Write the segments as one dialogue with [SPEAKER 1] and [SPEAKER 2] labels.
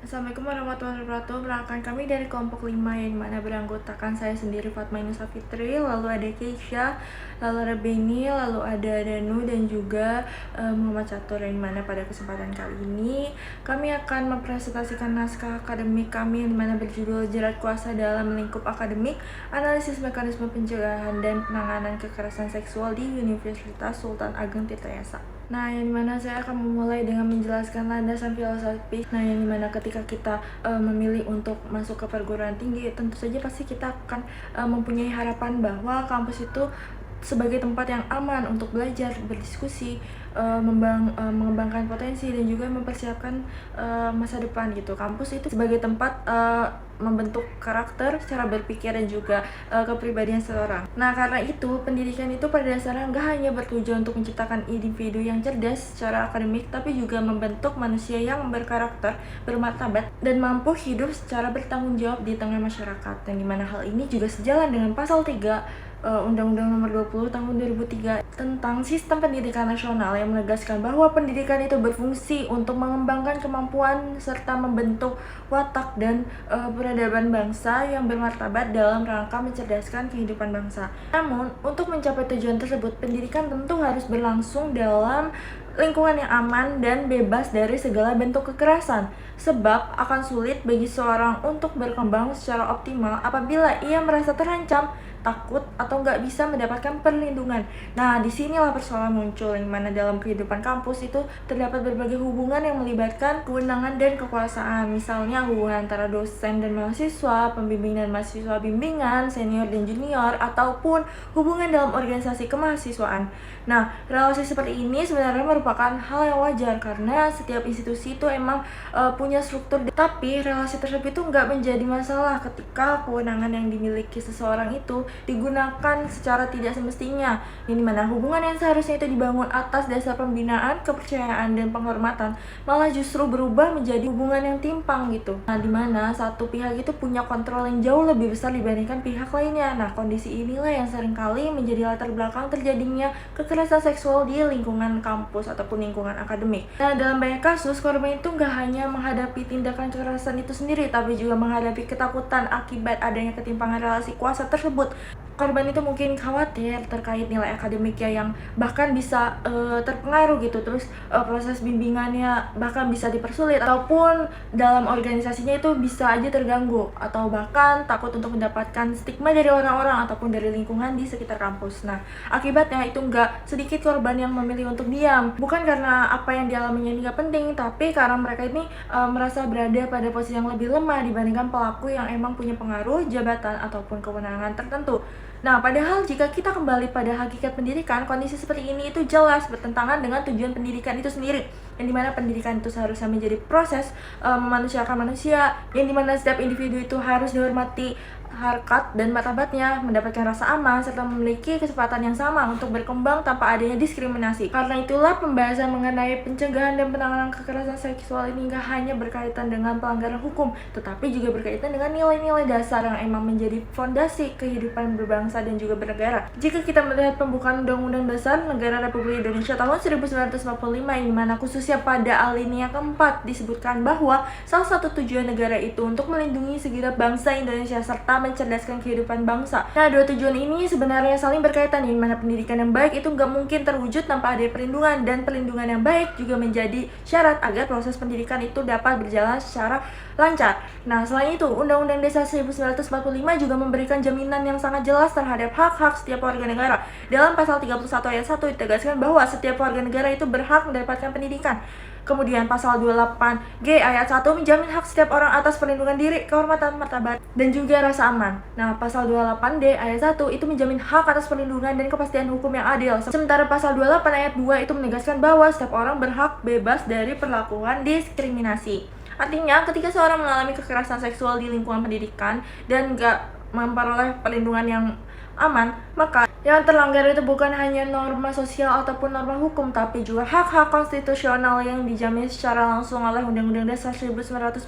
[SPEAKER 1] Assalamualaikum warahmatullahi wabarakatuh. Perkenalkan kami dari kelompok 5 yang dimana beranggotakan saya sendiri Fatma Inusa Fitri, lalu ada Keisha, lalu ada Beni, lalu ada Danu dan juga Muhammad Catur, yang dimana pada kesempatan kali ini kami akan mempresentasikan naskah akademik kami yang dimana berjudul Jerat Kuasa dalam Lingkup Akademik, Analisis Mekanisme Pencegahan dan Penanganan Kekerasan Seksual di Universitas Sultan Ageng Tirtayasa. Nah, yang dimana saya akan memulai dengan menjelaskan landasan filosofis. Nah, yang dimana ketika kita memilih untuk masuk ke perguruan tinggi, tentu saja pasti kita akan mempunyai harapan bahwa kampus itu sebagai tempat yang aman untuk belajar, berdiskusi, mengembangkan potensi dan juga mempersiapkan masa depan gitu. Kampus itu sebagai tempat membentuk karakter, cara berpikir dan juga kepribadian seseorang. Nah, karena itu pendidikan itu pada dasarnya nggak hanya bertujuan untuk menciptakan individu yang cerdas secara akademik, tapi juga membentuk manusia yang berkarakter, bermartabat, dan mampu hidup secara bertanggung jawab di tengah masyarakat. Yang dimana hal ini juga sejalan dengan pasal 3 Undang-Undang Nomor 20 Tahun 2003 tentang Sistem Pendidikan Nasional, yang menegaskan bahwa pendidikan itu berfungsi untuk mengembangkan kemampuan serta membentuk watak dan peradaban bangsa yang bermartabat dalam rangka mencerdaskan kehidupan bangsa. Namun, untuk mencapai tujuan tersebut, pendidikan tentu harus berlangsung dalam lingkungan yang aman dan bebas dari segala bentuk kekerasan, sebab akan sulit bagi seorang untuk berkembang secara optimal apabila ia merasa terancam, takut, atau nggak bisa mendapatkan perlindungan. Nah, disinilah persoalan muncul, yang mana dalam kehidupan kampus itu terdapat berbagai hubungan yang melibatkan kewenangan dan kekuasaan. Misalnya hubungan antara dosen dan mahasiswa, pembimbing dan mahasiswa bimbingan, senior dan junior, ataupun hubungan dalam organisasi kemahasiswaan. Nah, relasi seperti ini sebenarnya merupakan hal yang wajar karena setiap institusi itu emang punya struktur, tapi relasi tersebut itu nggak menjadi masalah ketika kewenangan yang dimiliki seseorang itu digunakan secara tidak semestinya, yang dimana hubungan yang seharusnya itu dibangun atas dasar pembinaan, kepercayaan, dan penghormatan malah justru berubah menjadi hubungan yang timpang gitu. Nah, dimana satu pihak itu punya kontrol yang jauh lebih besar dibandingkan pihak lainnya. Nah, kondisi inilah yang seringkali menjadi latar belakang terjadinya kekerasan seksual di lingkungan kampus ataupun lingkungan akademik. Nah, dalam banyak kasus, korban itu nggak hanya menghadapi tindakan kekerasan itu sendiri, tapi juga menghadapi ketakutan akibat adanya ketimpangan relasi kuasa tersebut. Korban itu mungkin khawatir terkait nilai akademiknya yang bahkan bisa terpengaruh gitu, terus proses bimbingannya bahkan bisa dipersulit, ataupun dalam organisasinya itu bisa aja terganggu, atau bahkan takut untuk mendapatkan stigma dari orang-orang ataupun dari lingkungan di sekitar kampus. Nah, akibatnya itu nggak sedikit korban yang memilih untuk diam, bukan karena apa yang dialaminya ini nggak penting, tapi karena mereka ini merasa berada pada posisi yang lebih lemah dibandingkan pelaku yang emang punya pengaruh, jabatan, ataupun kewenangan tertentu. Nah, padahal jika kita kembali pada hakikat pendidikan, kondisi seperti ini itu jelas bertentangan dengan tujuan pendidikan itu sendiri, yang dimana pendidikan itu seharusnya menjadi proses memanusiakan manusia, yang dimana setiap individu itu harus dihormati harkat dan martabatnya, mendapatkan rasa aman, serta memiliki kesempatan yang sama untuk berkembang tanpa adanya diskriminasi. Karena itulah pembahasan mengenai pencegahan dan penanganan kekerasan seksual ini nggak hanya berkaitan dengan pelanggaran hukum, tetapi juga berkaitan dengan nilai-nilai dasar yang emang menjadi fondasi kehidupan berbangsa dan juga bernegara. Jika kita melihat pembukaan Undang-Undang Dasar Negara Republik Indonesia tahun 1945, yang dimana khususnya pada alinea keempat disebutkan bahwa salah satu tujuan negara itu untuk melindungi segenap bangsa Indonesia serta mencerdaskan kehidupan bangsa. Nah, dua tujuan ini sebenarnya saling berkaitan, di mana pendidikan yang baik itu nggak mungkin terwujud tanpa ada perlindungan, dan perlindungan yang baik juga menjadi syarat agar proses pendidikan itu dapat berjalan secara lancar. Nah, selain itu, Undang-Undang Dasar 1945 juga memberikan jaminan yang sangat jelas terhadap hak-hak setiap warga negara. Dalam pasal 31 ayat 1 ditegaskan bahwa setiap warga negara itu berhak mendapatkan pendidikan. Kemudian pasal 28G ayat 1 menjamin hak setiap orang atas perlindungan diri, kehormatan, martabat, dan juga rasa aman. Nah, pasal 28D ayat 1 itu menjamin hak atas perlindungan dan kepastian hukum yang adil. Sementara pasal 28 ayat 2 itu menegaskan bahwa setiap orang berhak bebas dari perlakuan diskriminasi. Artinya, ketika seorang mengalami kekerasan seksual di lingkungan pendidikan dan nggak memperoleh perlindungan yang aman, maka yang terlanggar itu bukan hanya norma sosial ataupun norma hukum, tapi juga hak-hak konstitusional yang dijamin secara langsung oleh Undang-Undang Dasar 1945.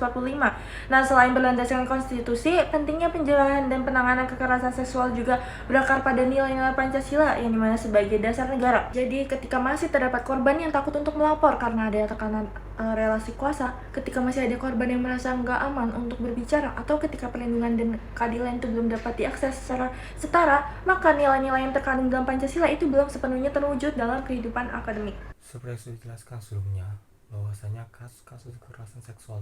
[SPEAKER 1] Nah, selain berlandaskan konstitusi, pentingnya pencegahan dan penanganan kekerasan seksual juga berakar pada nilai-nilai Pancasila, yang dimana sebagai dasar negara. Jadi, ketika masih terdapat korban yang takut untuk melapor karena ada tekanan relasi kuasa, ketika masih ada korban yang merasa nggak aman untuk berbicara, atau ketika perlindungan dan keadilan itu belum dapat diakses secara setara, maka nilai-nilai yang terkandung dalam Pancasila itu belum sepenuhnya terwujud dalam kehidupan akademik.
[SPEAKER 2] Seperti yang sudah dijelaskan sebelumnya, bahwasanya kasus-kasus kekerasan seksual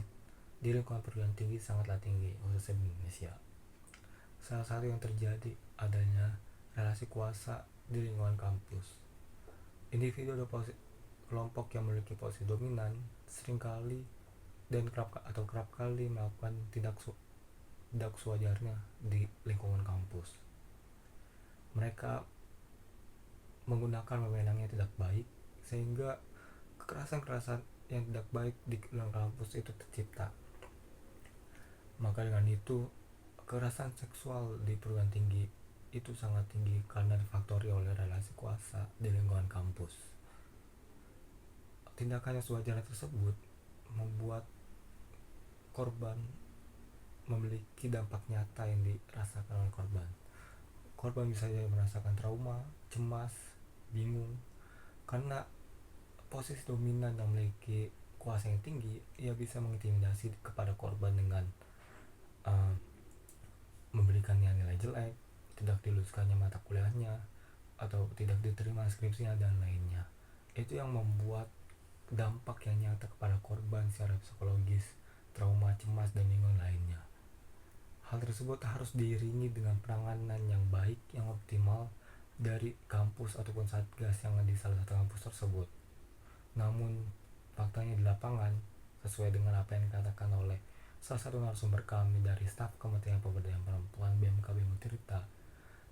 [SPEAKER 2] di lingkungan perguruan tinggi sangatlah tinggi, khususnya di Indonesia. Salah satu yang terjadi adanya relasi kuasa di lingkungan kampus. Individu atau kelompok yang memiliki posisi dominan seringkali dan kerap kali melakukan tidak sewajarnya di lingkungan kampus. Mereka menggunakan wewenang yang tidak baik sehingga kekerasan-kekerasan yang tidak baik di lingkungan kampus itu tercipta. Maka dengan itu kekerasan seksual di perguruan tinggi itu sangat tinggi karena difaktori oleh relasi kuasa di lingkungan kampus. Tindakan yang sewajarnya tersebut membuat korban memiliki dampak nyata yang dirasakan oleh korban. Korban bisa saja merasakan trauma, cemas, bingung karena posisi dominan yang memiliki kuasa yang tinggi, ia bisa mengintimidasi kepada korban dengan memberikan nilai jelek, tidak diluluskannya mata kuliahnya, atau tidak diterima skripsinya dan lainnya. Itu yang membuat dampak yang nyata kepada korban secara psikologis, trauma, cemas, dan bingung lainnya. Hal tersebut harus diiringi dengan penanganan yang baik, yang optimal dari kampus ataupun satgas yang ada di salah satu kampus tersebut. Namun faktanya di lapangan, sesuai dengan apa yang dikatakan oleh salah satu narasumber kami dari staf Kementerian Pemberdayaan Perempuan BMKB Mutirta,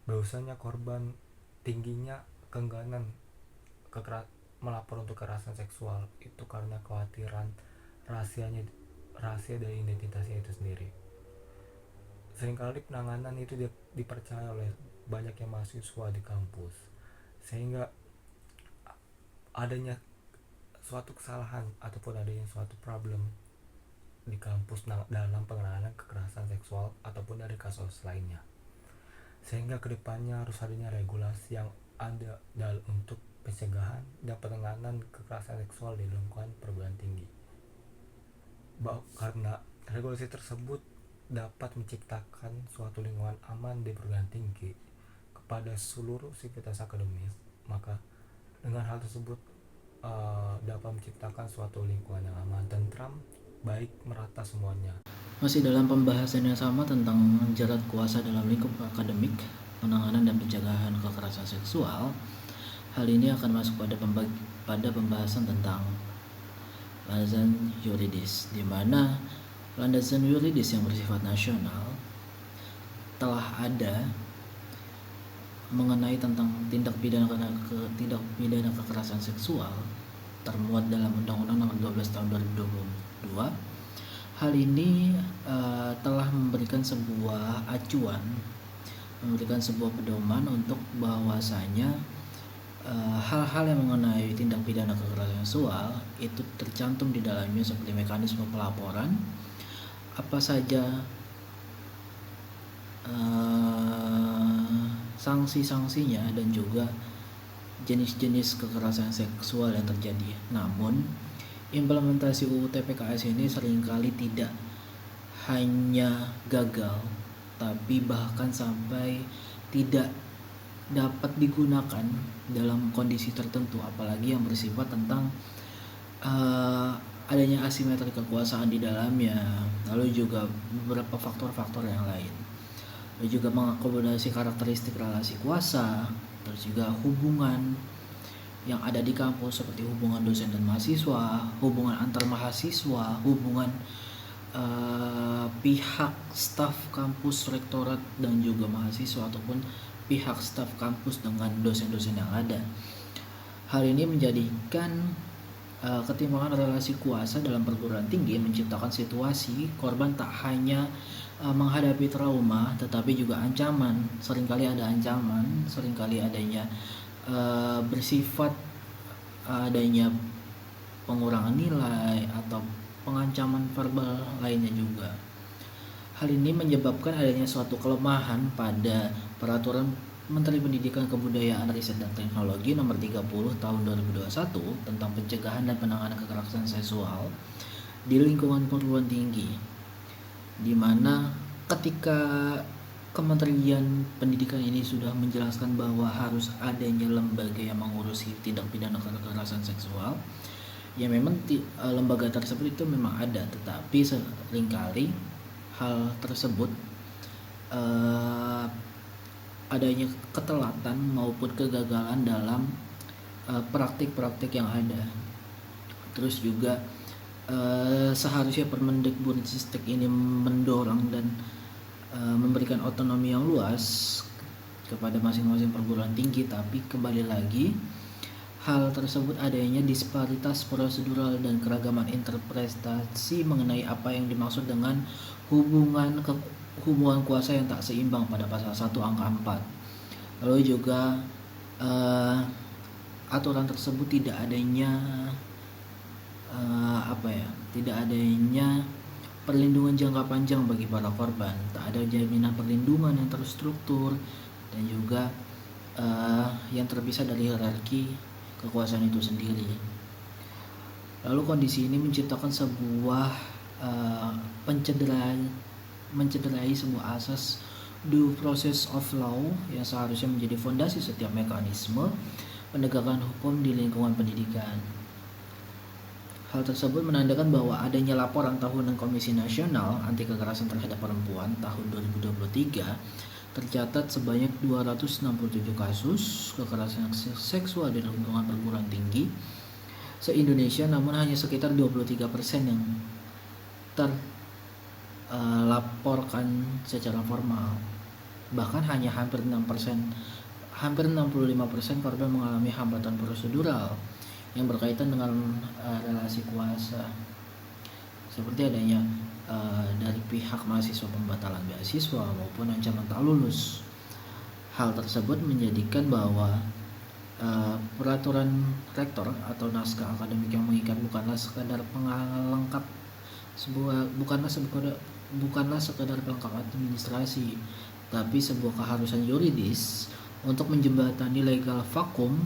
[SPEAKER 2] bahwasanya korban tingginya keengganan melapor untuk kekerasan seksual itu karena kekhawatiran rahasia dari identitasnya itu sendiri. Seringkali penanganan itu dipercaya oleh banyaknya mahasiswa di kampus, sehingga adanya suatu kesalahan ataupun adanya suatu problem di kampus dalam penanganan kekerasan seksual ataupun dari kasus lainnya, sehingga kedepannya harus adanya regulasi yang ada untuk pencegahan dan penanganan kekerasan seksual di lingkungan perguruan tinggi. Karena regulasi tersebut dapat menciptakan suatu lingkungan aman di perguruan tinggi kepada seluruh sivitas akademis, maka dengan hal tersebut dapat menciptakan suatu lingkungan yang aman, tentram, baik, merata semuanya.
[SPEAKER 3] Masih dalam pembahasan yang sama tentang jerat kuasa dalam lingkup akademik, penanganan dan pencegahan kekerasan seksual, hal ini akan masuk pada pembahasan tentang landasan yuridis, di mana landasan yuridis yang bersifat nasional telah ada mengenai tentang tindak pidana kekerasan seksual termuat dalam Undang-Undang Nomor 12 Tahun 2022. Hal ini telah memberikan sebuah acuan, memberikan sebuah pedoman untuk bahwasanya hal-hal yang mengenai tindak pidana kekerasan seksual itu tercantum di dalamnya seperti mekanisme pelaporan, apa saja sanksi-sanksinya, dan juga jenis-jenis kekerasan seksual yang terjadi. Namun implementasi UU TPKS ini seringkali tidak hanya gagal, tapi bahkan sampai tidak dapat digunakan dalam kondisi tertentu, apalagi yang bersifat tentang adanya asimetri kekuasaan di dalamnya, lalu juga beberapa faktor-faktor yang lain, lalu juga mengakomodasi karakteristik relasi kuasa, terus juga hubungan yang ada di kampus seperti hubungan dosen dan mahasiswa, hubungan antar mahasiswa, hubungan pihak staf kampus, rektorat, dan juga mahasiswa, ataupun pihak staf kampus dengan dosen-dosen yang ada. Hal ini menjadikan ketimpangan relasi kuasa dalam perguruan tinggi menciptakan situasi korban tak hanya menghadapi trauma, tetapi juga ancaman. Seringkali ada ancaman, seringkali adanya bersifat adanya pengurangan nilai atau pengancaman verbal lainnya juga. Hal ini menyebabkan adanya suatu kelemahan pada peraturan Menteri Pendidikan Kebudayaan Riset dan Teknologi Nomor 30 Tahun 2021 tentang pencegahan dan penanganan kekerasan seksual di lingkungan perguruan tinggi, di mana ketika Kementerian Pendidikan ini sudah menjelaskan bahwa harus adanya lembaga yang mengurusi tindak pidana kekerasan seksual, ya memang lembaga tersebut itu memang ada, tetapi seringkali hal tersebut adanya ketelatan maupun kegagalan dalam praktik-praktik yang ada. Terus juga seharusnya Permendikbudristek ini mendorong dan memberikan otonomi yang luas kepada masing-masing perguruan tinggi, tapi kembali lagi hal tersebut adanya disparitas prosedural dan keragaman interpretasi mengenai apa yang dimaksud dengan hubungan kuasa yang tak seimbang pada pasal 1 angka 4. Lalu juga aturan tersebut tidak adanya tidak adanya perlindungan jangka panjang bagi para korban, tak ada jaminan perlindungan yang terstruktur dan juga yang terpisah dari hierarki kekuasaan itu sendiri. Lalu kondisi ini menciptakan sebuah mencederai sebuah asas due process of law yang seharusnya menjadi fondasi setiap mekanisme penegakan hukum di lingkungan pendidikan. Hal tersebut menandakan bahwa adanya laporan tahunan Komisi Nasional Anti Kekerasan Terhadap Perempuan tahun 2023 tercatat sebanyak 267 kasus kekerasan seksual di lingkungan perguruan tinggi se-Indonesia, namun hanya sekitar 23% yang terlaporkan secara formal. Bahkan hanya hampir 65% korban mengalami hambatan prosedural yang berkaitan dengan relasi kuasa, seperti adanya dari pihak mahasiswa pembatalan beasiswa maupun ancaman tak lulus. Hal tersebut menjadikan bahwa peraturan rektor atau naskah akademik yang mengikat bukanlah sekadar pengelengkap bukanlah sekadar pelengkap administrasi, tapi sebuah keharusan yuridis untuk menjembatani legal vacuum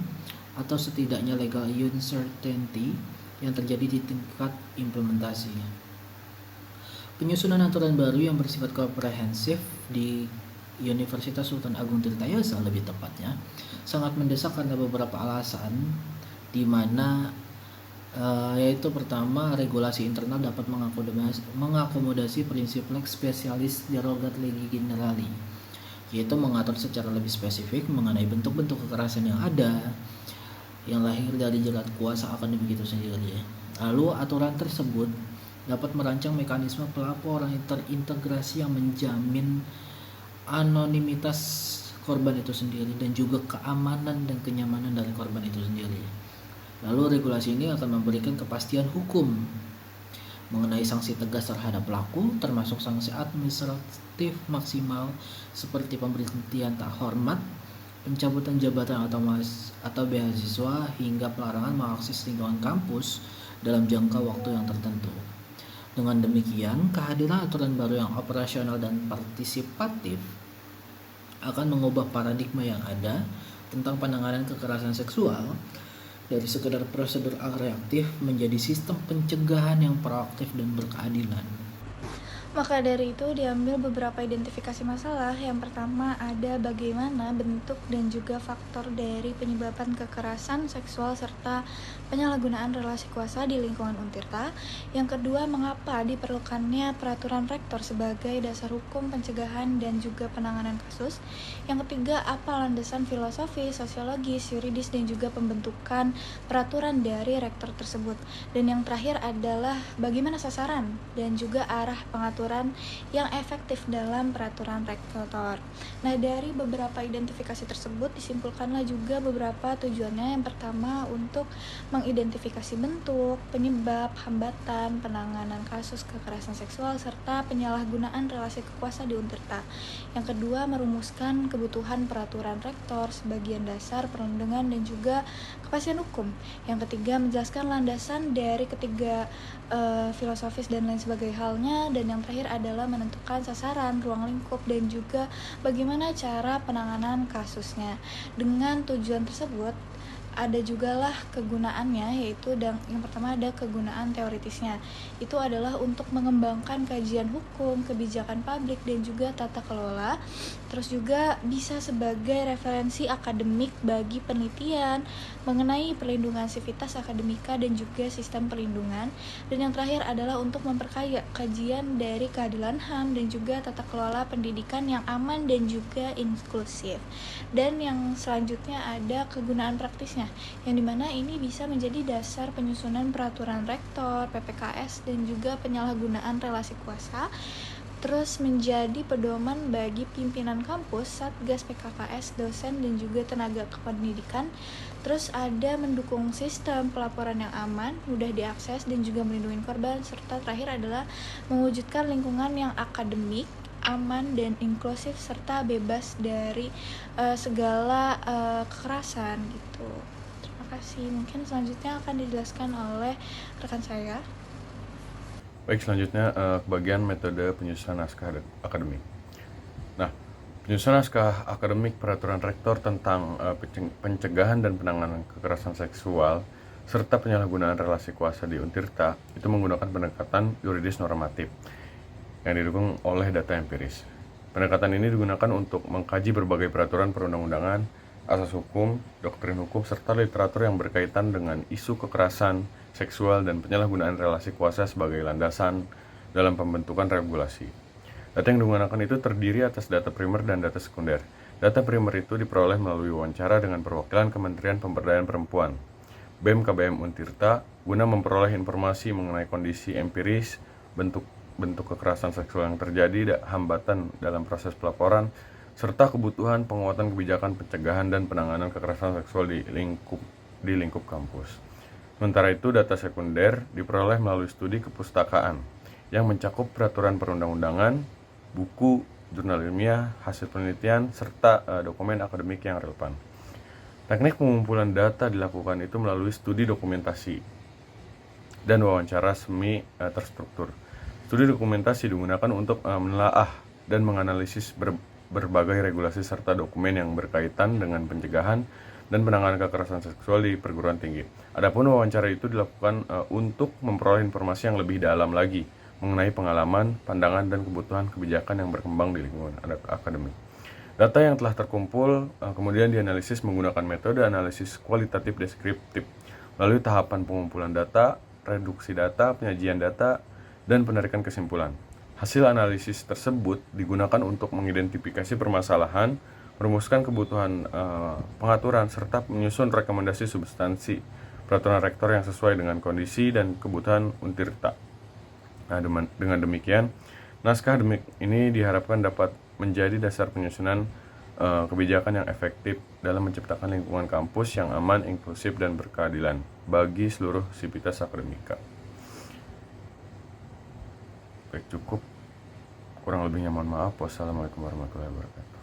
[SPEAKER 3] atau setidaknya legal uncertainty yang terjadi di tingkat implementasi. Penyusunan aturan baru yang bersifat komprehensif di Universitas Sultan Agung Tirtayasa lebih tepatnya sangat mendesak karena beberapa alasan, di mana yaitu pertama, regulasi internal dapat mengakomodasi prinsip lex specialis derogat legi generali, yaitu mengatur secara lebih spesifik mengenai bentuk-bentuk kekerasan yang ada yang lahir dari jerat kuasa akademik itu sendiri. Lalu aturan tersebut dapat merancang mekanisme pelaporan yang terintegrasi yang menjamin anonimitas korban itu sendiri dan juga keamanan dan kenyamanan dari korban itu sendiri. Lalu regulasi ini akan memberikan kepastian hukum mengenai sanksi tegas terhadap pelaku, termasuk sanksi administratif maksimal seperti pemberhentian tak hormat, pencabutan jabatan atau beasiswa, hingga pelarangan mengakses lingkungan kampus dalam jangka waktu yang tertentu. Dengan demikian, kehadiran aturan baru yang operasional dan partisipatif akan mengubah paradigma yang ada tentang penanganan kekerasan seksual dari sekedar prosedur reaktif menjadi sistem pencegahan yang proaktif dan berkeadilan.
[SPEAKER 1] Maka dari itu diambil beberapa identifikasi masalah. Yang pertama ada bagaimana bentuk dan juga faktor dari penyebaban kekerasan seksual serta penyalahgunaan relasi kuasa di lingkungan Untirta. Yang kedua, mengapa diperlukannya peraturan rektor sebagai dasar hukum pencegahan dan juga penanganan kasus. Yang ketiga, apa landasan filosofi, sosiologis, yuridis dan juga pembentukan peraturan dari rektor tersebut. Dan yang terakhir adalah bagaimana sasaran dan juga arah pengaturan yang efektif dalam peraturan rektor. Nah, dari beberapa identifikasi tersebut disimpulkanlah juga beberapa tujuannya. Yang pertama, untuk mengidentifikasi bentuk, penyebab, hambatan, penanganan kasus kekerasan seksual serta penyalahgunaan relasi kekuasaan di Untirta. Yang kedua, merumuskan kebutuhan peraturan rektor sebagian dasar perundungan dan juga kepastian hukum. Yang ketiga, menjelaskan landasan dari ketiga filosofis dan lain sebagainya halnya. Dan yang terakhir terakhir adalah menentukan sasaran, ruang lingkup, dan juga bagaimana cara penanganan kasusnya. Dengan tujuan tersebut, ada juga lah kegunaannya, yaitu yang pertama ada kegunaan teoritisnya. Itu adalah untuk mengembangkan kajian hukum, kebijakan publik, dan juga tata kelola. Terus juga bisa sebagai referensi akademik bagi penelitian mengenai perlindungan sivitas akademika dan juga sistem perlindungan. Dan yang terakhir adalah untuk memperkaya kajian dari keadilan HAM dan juga tata kelola pendidikan yang aman dan juga inklusif. Dan yang selanjutnya ada kegunaan praktisnya, yang dimana ini bisa menjadi dasar penyusunan peraturan rektor, PPKS, dan juga penyalahgunaan relasi kuasa. Terus menjadi pedoman bagi pimpinan kampus, satgas PKKS, dosen, dan juga tenaga kependidikan. Terus ada mendukung sistem pelaporan yang aman, mudah diakses, dan juga melindungi korban. Serta terakhir adalah mewujudkan lingkungan yang akademik, aman, dan inklusif, serta bebas dari segala kekerasan gitu. Terima kasih. Mungkin selanjutnya akan dijelaskan oleh rekan saya.
[SPEAKER 4] Baik, selanjutnya ke bagian metode penyusunan naskah akademik. Nah, penyusunan naskah akademik peraturan rektor tentang pencegahan dan penanganan kekerasan seksual serta penyalahgunaan relasi kuasa di Untirta itu menggunakan pendekatan yuridis normatif yang didukung oleh data empiris. Pendekatan ini digunakan untuk mengkaji berbagai peraturan perundang-undangan, asas hukum, doktrin hukum, serta literatur yang berkaitan dengan isu kekerasan seksual dan penyalahgunaan relasi kuasa sebagai landasan dalam pembentukan regulasi. Data yang digunakan itu terdiri atas data primer dan data sekunder. Data primer itu diperoleh melalui wawancara dengan perwakilan Kementerian Pemberdayaan Perempuan, BEM KBM Untirta, guna memperoleh informasi mengenai kondisi empiris, bentuk kekerasan seksual yang terjadi, hambatan dalam proses pelaporan, serta kebutuhan penguatan kebijakan pencegahan dan penanganan kekerasan seksual di lingkup kampus. Sementara itu, data sekunder diperoleh melalui studi kepustakaan yang mencakup peraturan perundang-undangan, buku, jurnal ilmiah, hasil penelitian, serta dokumen akademik yang relevan. Teknik pengumpulan data dilakukan itu melalui studi dokumentasi dan wawancara semi terstruktur. Studi dokumentasi digunakan untuk menelaah dan menganalisis berbagai regulasi serta dokumen yang berkaitan dengan pencegahan dan penanganan kekerasan seksual di perguruan tinggi. Adapun wawancara itu dilakukan untuk memperoleh informasi yang lebih dalam lagi mengenai pengalaman, pandangan, dan kebutuhan kebijakan yang berkembang di lingkungan akademik. Data yang telah terkumpul kemudian dianalisis menggunakan metode analisis kualitatif deskriptif melalui tahapan pengumpulan data, reduksi data, penyajian data, dan penarikan kesimpulan. Hasil analisis tersebut digunakan untuk mengidentifikasi permasalahan, merumuskan kebutuhan pengaturan, serta menyusun rekomendasi substansi peraturan rektor yang sesuai dengan kondisi dan kebutuhan Untirta. Nah, dengan demikian, naskah akademik ini diharapkan dapat menjadi dasar penyusunan kebijakan yang efektif dalam menciptakan lingkungan kampus yang aman, inklusif, dan berkeadilan bagi seluruh sivitas akademika. Baik, cukup. Kurang lebihnya mohon maaf. Wassalamualaikum warahmatullahi wabarakatuh.